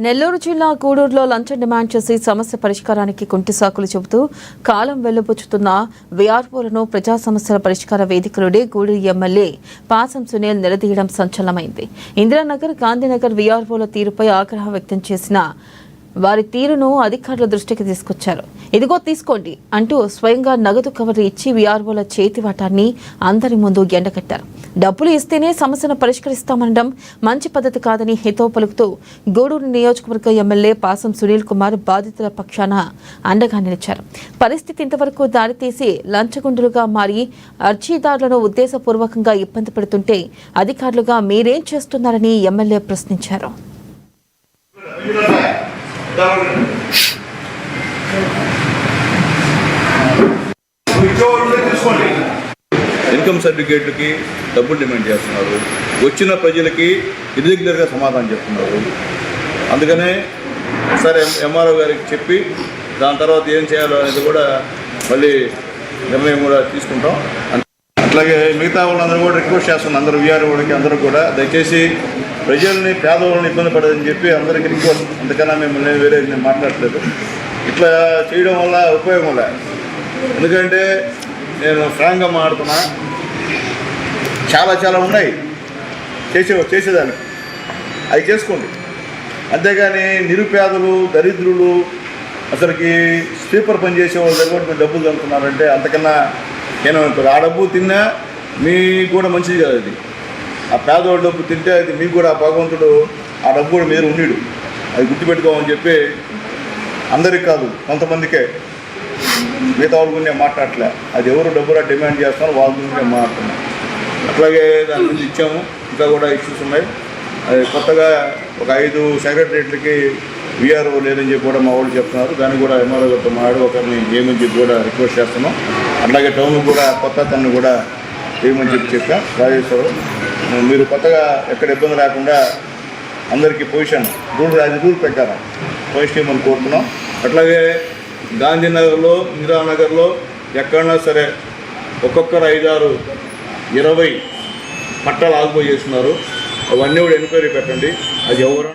నెల్లూరు జిల్లా గూడూరులో లంచం డిమాండ్ చేసి సమస్య పరిష్కారానికి కుంటి సాకులు చెబుతూ కాలం వెళ్లబుచ్చుతున్న వీఆర్ఓలను ప్రజా సమస్యల పరిష్కార వేదికలోనే గూడూరు ఎమ్మెల్యే పాసం సునీల్ నిలదీయడం సంచలనమైంది. ఇందిరానగర్, గాంధీనగర్ వీఆర్ఓల తీరుపై ఆగ్రహం వ్యక్తం చేసిన వారి తీరును అధికారుల దృష్టికి తీసుకొచ్చారు. ఇదిగో తీసుకోండి అంటూ స్వయంగా నగదు కవర్ ఇచ్చి వీఆర్ఓల చేతివాటాన్ని అందరి ముందు ఎండకట్టారు. డబ్బులు ఇస్తేనే సమస్యను పరిష్కరిస్తామనడం మంచి పద్ధతి కాదని హితవు పలుకుతూ గూడూరు నియోజకవర్గ ఎమ్మెల్యే పాసం సునీల్ కుమార్ బాధితుల పక్షాన అండగా నిలిచారు. పరిస్థితి ఇంతవరకు దారితీసి లంచగొండులుగా మారి అర్జీదారులను ఉద్దేశపూర్వకంగా ఇబ్బంది పెడుతుంటే అధికారులుగా మీరేం చేస్తున్నారని ఎమ్మెల్యే ప్రశ్నించారు. ఇన్కమ్ సర్టిఫికేట్లకి డబ్బులు డిమాండ్ చేస్తున్నారు. వచ్చిన ప్రజలకి ఇర్రెగ్యులర్గా సమాధానం చెప్తున్నారు. అందుకనే సరే ఎంఆర్ఓ గారికి చెప్పి దాని తర్వాత ఏం చేయాలో అనేది కూడా మళ్ళీ నిర్ణయం కూడా తీసుకుంటాం. అట్లాగే మిగతా వాళ్ళందరూ కూడా రిక్వెస్ట్ చేస్తున్నాం, అందరూ వీఆర్ఓలకి అందరూ కూడా దయచేసి ప్రజల్ని పేదవాళ్ళని ఇబ్బంది పడదని చెప్పి అందరికీ రిక్వెస్ట్. అందుకన్నా మిమ్మల్ని వేరే నేను మాట్లాడలేదు. ఇట్లా చేయడం వల్ల ఉపయోగం లేదు. ఎందుకంటే నేను ఫ్రాంక్గా మాట్లాడుతున్నా, చాలా ఉన్నాయి చేసేదానికి, అవి చేసుకోండి. అంతేగాని నిరుపేదలు, దరిద్రులు, అసలుకి స్వీపర్ పని చేసే వాళ్ళ దగ్గర మీరు డబ్బులు చదువుతున్నారంటే అంతకన్నా ఏమవుతుంది. ఆ డబ్బు తిన్నా మీకు కూడా మంచిది కాదు. అది ఆ పేదవాళ్ళ డబ్బు తింటే అది మీకు కూడా భగవంతుడు ఆ డబ్బు కూడా మీరు ఉండడు. అది గుర్తుపెట్టుకోమని చెప్పి అందరికి కాదు కొంతమందికే, మిగతా వాళ్ళ గురించి మాట్లాడలే. అది ఎవరు డబ్బులా డిమాండ్ చేస్తున్నారో వాళ్ళ గురించి మాట్లాడుతున్నాం. అట్లాగే దాని గురించి ఇచ్చాము. ఇంకా కూడా ఇష్యూస్ ఉన్నాయి. అది కొత్తగా ఒక 5 సెక్రటరీలకి వీఆర్ఓ లేదని చెప్పి కూడా మా వాళ్ళు చెప్తున్నారు. దాన్ని కూడా ఎంఆర్ఓ గారితో మాట్లాడి ఒకరిని ఏమని చెప్పి కూడా రిక్వెస్ట్ చేస్తున్నాం. అట్లాగే టౌన్ కూడా కొత్త తను కూడా ఏమని చెప్పాం. రాజేశ్వరు మీరు కొత్తగా ఎక్కడ ఇబ్బంది లేకుండా అందరికీ పొజిషన్ రూల్ ప్రకారం పొజిషన్ ఇవ్వమని కోరుతున్నాం. అట్లాగే గాంధీనగర్లో, ఇందిరానగర్లో ఎక్కడన్నా సరే ఒక్కొక్కరు 5, 6, 20 పట్టాలు ఆగిపోయి చేస్తున్నారు. అవన్నీ కూడా ఎంక్వైరీ పెట్టండి. అది ఎవరైనా